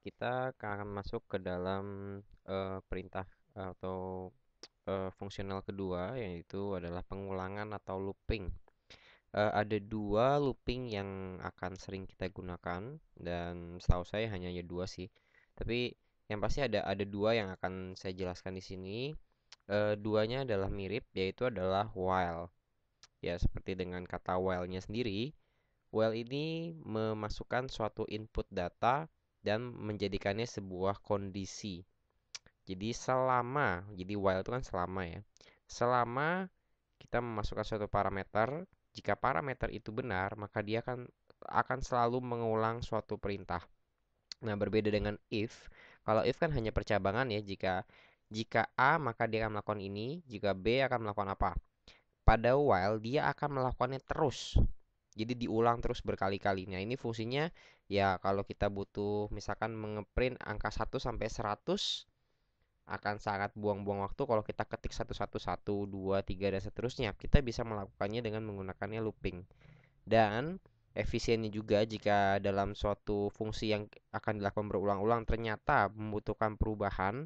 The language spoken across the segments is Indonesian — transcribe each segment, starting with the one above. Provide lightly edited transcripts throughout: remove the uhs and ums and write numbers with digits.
kita akan masuk ke dalam perintah atau fungsional kedua, yaitu adalah pengulangan atau looping. Ada dua looping yang akan sering kita gunakan, dan setahu saya hanya ada dua sih. Tapi yang pasti ada dua yang akan saya jelaskan di sini. Duanya adalah mirip, yaitu adalah while. Ya, seperti dengan kata while-nya sendiri. While ini memasukkan suatu input data dan menjadikannya sebuah kondisi. Jadi while itu kan selama ya. Selama kita memasukkan suatu parameter, jika parameter itu benar, maka dia akan selalu mengulang suatu perintah. Nah, berbeda dengan if. Kalau if kan hanya percabangan ya, jika A maka dia akan melakukan ini, jika B akan melakukan apa. Pada while dia akan melakukannya terus. Jadi diulang terus berkali-kali. Nah, ini fungsinya ya kalau kita butuh misalkan mengeprint angka 1 sampai 100, akan sangat buang-buang waktu kalau kita ketik 1 1 1 2 3 dan seterusnya. Kita bisa melakukannya dengan menggunakannya looping. Dan efisiennya juga jika dalam suatu fungsi yang akan dilakukan berulang-ulang ternyata membutuhkan perubahan,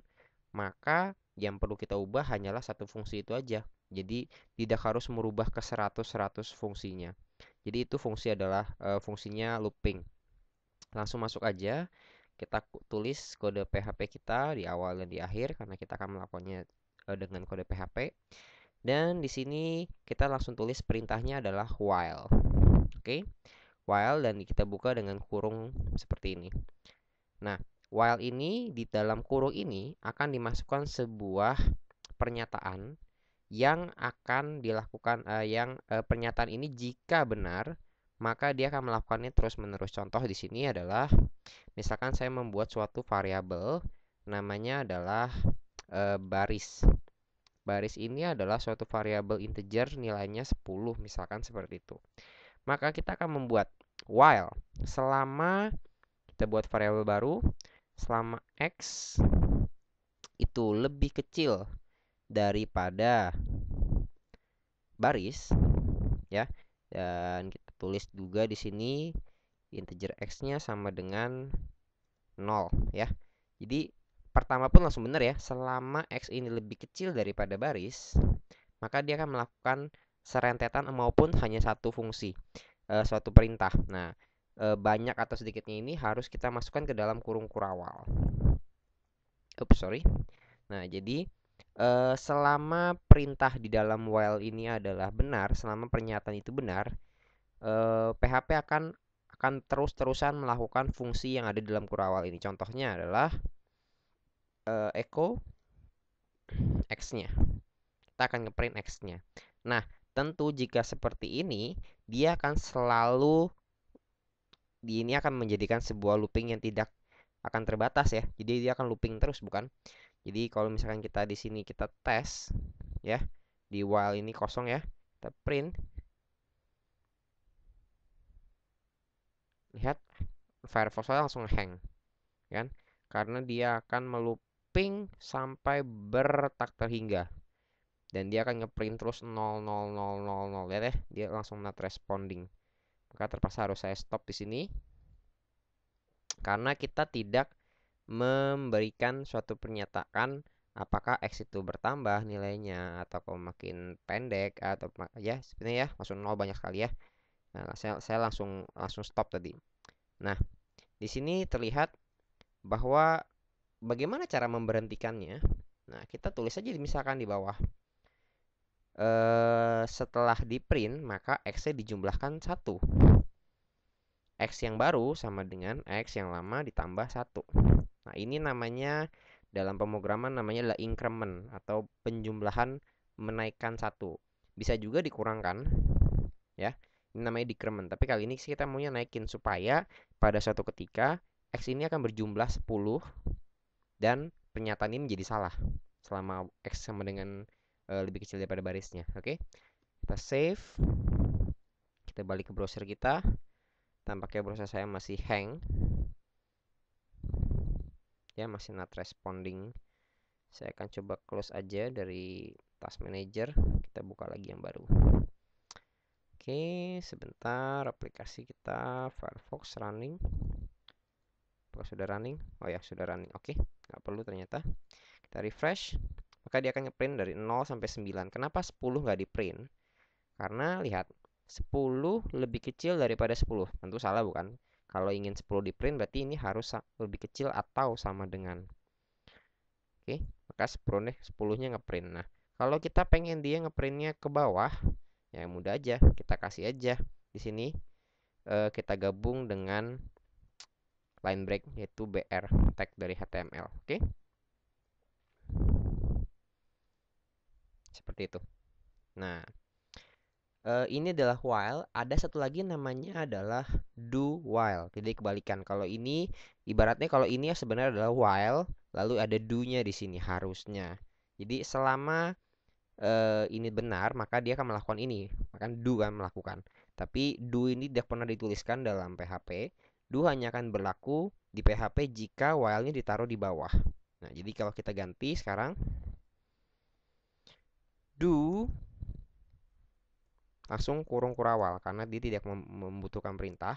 maka yang perlu kita ubah hanyalah satu fungsi itu aja. Jadi tidak harus merubah ke 100 fungsinya. Jadi itu fungsinya looping. Langsung masuk aja. Kita tulis kode PHP kita di awal dan di akhir karena kita akan melakukannya dengan kode PHP. Dan di sini kita langsung tulis perintahnya adalah while. Oke. While dan kita buka dengan kurung seperti ini. Nah, while ini di dalam kurung ini akan dimasukkan sebuah pernyataan yang akan dilakukan pernyataan ini jika benar, maka dia akan melakukannya terus-menerus. Contoh di sini adalah misalkan saya membuat suatu variabel namanya adalah baris. Baris ini adalah suatu variabel integer nilainya 10 misalkan seperti itu. Maka kita akan membuat while selama kita buat variabel baru selama x itu lebih kecil daripada baris ya. Dan kita tulis juga di sini integer x-nya sama dengan 0 ya. Jadi pertama pun langsung benar ya. Selama x ini lebih kecil daripada baris, maka dia akan melakukan serentetan maupun hanya satu fungsi, suatu perintah. Nah, banyak atau sedikitnya ini harus kita masukkan ke dalam kurung kurawal. Oops, sorry. Nah, jadi selama perintah di dalam while ini adalah benar, selama pernyataan itu benar, PHP akan terus-terusan melakukan fungsi yang ada di dalam kurawal ini. Contohnya adalah echo x-nya. Kita akan ngeprint x-nya. Nah, tentu jika seperti ini, dia akan selalu ini akan menjadikan sebuah looping yang tidak akan terbatas ya. Jadi dia akan looping terus, bukan? Jadi kalau misalkan kita di sini kita tes ya, di while ini kosong ya, kita print. Lihat Firefox langsung hang, kan? Karena dia akan melooping sampai bertak terhingga. Dan dia akan ngeprint terus 00000. Lihat ya, dia langsung not responding. Maka terpaksa harus saya stop di sini karena kita tidak memberikan suatu pernyataan apakah x itu bertambah nilainya atau kalau makin pendek atau ya sebenarnya ya langsung 0 banyak sekali ya. Nah, saya langsung stop tadi. Nah, di sini terlihat bahwa bagaimana cara memberhentikannya. Nah, kita tulis aja misalkan di bawah. Setelah di print maka x-nya dijumlahkan 1. X yang baru sama dengan X yang lama ditambah 1. Nah, ini namanya dalam pemrograman namanya adalah increment atau penjumlahan menaikkan 1. Bisa juga dikurangkan ya. Ini namanya decrement. Tapi kali ini kita maunya naikin supaya pada suatu ketika X ini akan berjumlah 10 dan pernyataan ini menjadi salah selama X sama dengan lebih kecil daripada barisnya. Oke. Kita save. Kita balik ke browser kita. Tampaknya browser saya masih hang. Ya, masih not responding. Saya akan coba close aja dari task manager. Kita buka lagi yang baru. Oke, sebentar aplikasi kita Firefox running. Apakah sudah running? Oh ya, sudah running. Oke, nggak perlu ternyata. Kita refresh, maka dia akan ngeprint dari 0 sampai 9. Kenapa 10 nggak di print? Karena lihat, 10 lebih kecil daripada 10. Tentu salah bukan? Kalau ingin 10 di print berarti ini harus lebih kecil atau sama dengan. Oke, maka 10-nya ngeprint. Nah, kalau kita pengen dia ngeprintnya ke bawah, ya mudah aja. Kita kasih aja di sini kita gabung dengan line break yaitu BR tag dari HTML. Oke, seperti itu. Nah, ini adalah while. Ada satu lagi namanya adalah do while. Jadi kebalikan. Kalau ini ibaratnya kalau ini sebenarnya adalah while, lalu ada do-nya di sini harusnya. Jadi selama ini benar, maka dia akan melakukan ini. Maka do kan melakukan. Tapi do ini tidak pernah dituliskan dalam PHP. Do hanya akan berlaku di PHP jika while-nya ditaruh di bawah. Nah, jadi kalau kita ganti sekarang do langsung kurung kurawal karena dia tidak membutuhkan perintah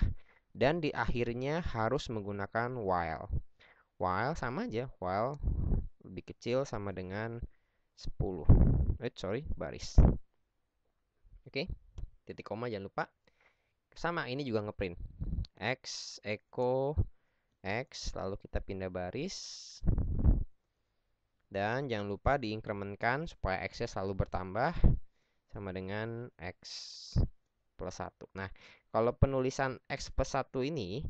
dan di akhirnya harus menggunakan while. While sama aja, while lebih kecil sama dengan 10. Baris. Oke, titik koma jangan lupa. Sama ini juga ngeprint. X echo X lalu kita pindah baris. Dan jangan lupa diinkrementkan supaya X-nya selalu bertambah sama dengan X plus 1. Nah, kalau penulisan X plus 1 ini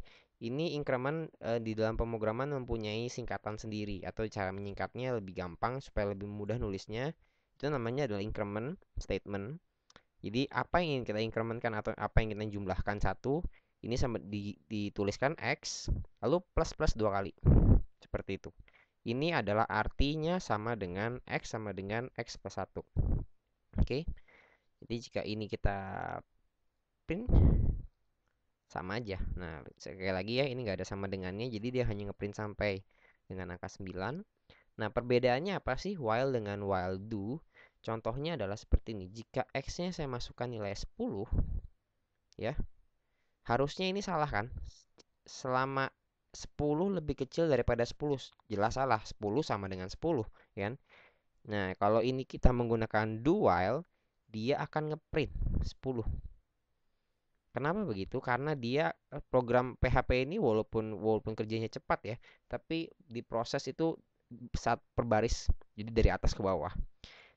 increment di dalam pemrograman mempunyai singkatan sendiri atau cara menyingkatnya lebih gampang supaya lebih mudah nulisnya. Itu namanya adalah increment statement. Jadi apa yang ingin kita incrementkan atau apa yang kita jumlahkan satu ini sama dituliskan X lalu plus plus 2 kali. Seperti itu. Ini adalah artinya sama dengan X sama dengan X plus 1. Oke. Jadi jika ini kita print sama aja. Nah, sekali lagi ya, ini nggak ada sama dengannya. Jadi dia hanya ngeprint sampai dengan angka 9. Nah, perbedaannya apa sih while dengan while do? Contohnya adalah seperti ini. Jika X-nya saya masukkan nilai 10, ya, harusnya ini salah kan? Selama 10 lebih kecil daripada 10, jelas salah. 10 sama dengan 10, kan? Nah, kalau ini kita menggunakan do while, dia akan ngeprint 10. Kenapa begitu? Karena dia program PHP ini walaupun kerjanya cepat ya, tapi diproses itu saat per baris, jadi dari atas ke bawah.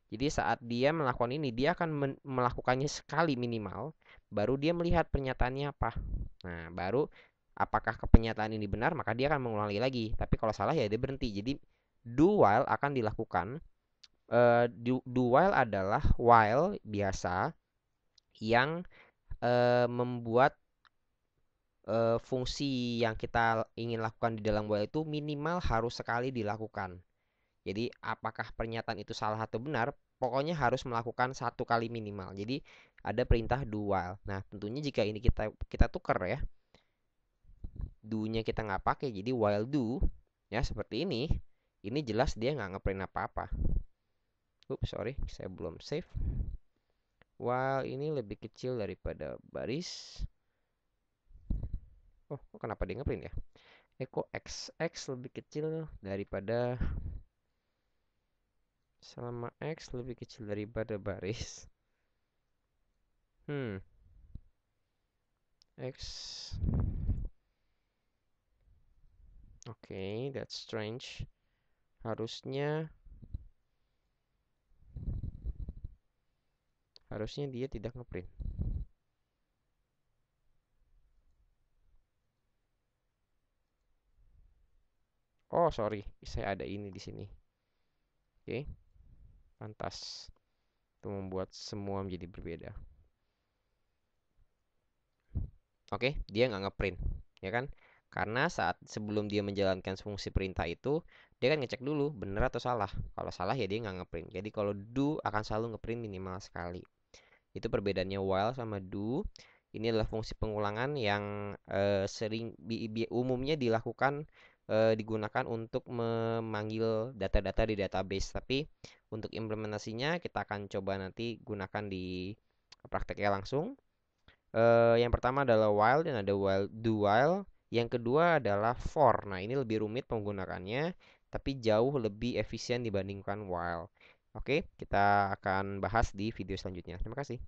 Jadi saat dia melakukan ini, dia akan melakukannya sekali minimal, baru dia melihat pernyataannya apa. Nah, baru apakah pernyataan ini benar, maka dia akan mengulangi lagi. Tapi kalau salah ya dia berhenti. Jadi do while akan dilakukan. Do while adalah while biasa yang membuat fungsi yang kita ingin lakukan di dalam while itu minimal harus sekali dilakukan. Jadi apakah pernyataan itu salah atau benar, pokoknya harus melakukan satu kali minimal. Jadi ada perintah do while. Nah, tentunya jika ini kita tuker ya, do-nya kita nggak pakai, jadi while do ya seperti ini jelas dia nggak ngeprint apa-apa. Oops, sorry, saya belum save. While ini lebih kecil daripada baris. Oh, kenapa dia ngeprint ya? Echo XX lebih kecil daripada selama X lebih kecil daripada baris. X. Oke, that's strange. Harusnya dia tidak ngeprint. Oh, sorry, saya ada ini di sini. Oke, pantas. Itu membuat semua menjadi berbeda. Oke, dia nggak ngeprint, ya kan? Karena saat sebelum dia menjalankan fungsi perintah itu, dia kan ngecek dulu benar atau salah. Kalau salah ya dia nggak ngeprint. Jadi kalau do akan selalu ngeprint minimal sekali. Itu perbedaannya while sama do. Ini adalah fungsi pengulangan yang sering umumnya dilakukan digunakan untuk memanggil data-data di database. Tapi untuk implementasinya kita akan coba nanti gunakan di prakteknya langsung. Yang pertama adalah while dan ada while do while. Yang kedua adalah for. Nah, ini lebih rumit penggunakannya, tapi jauh lebih efisien dibandingkan while. Oke, kita akan bahas di video selanjutnya. Terima kasih.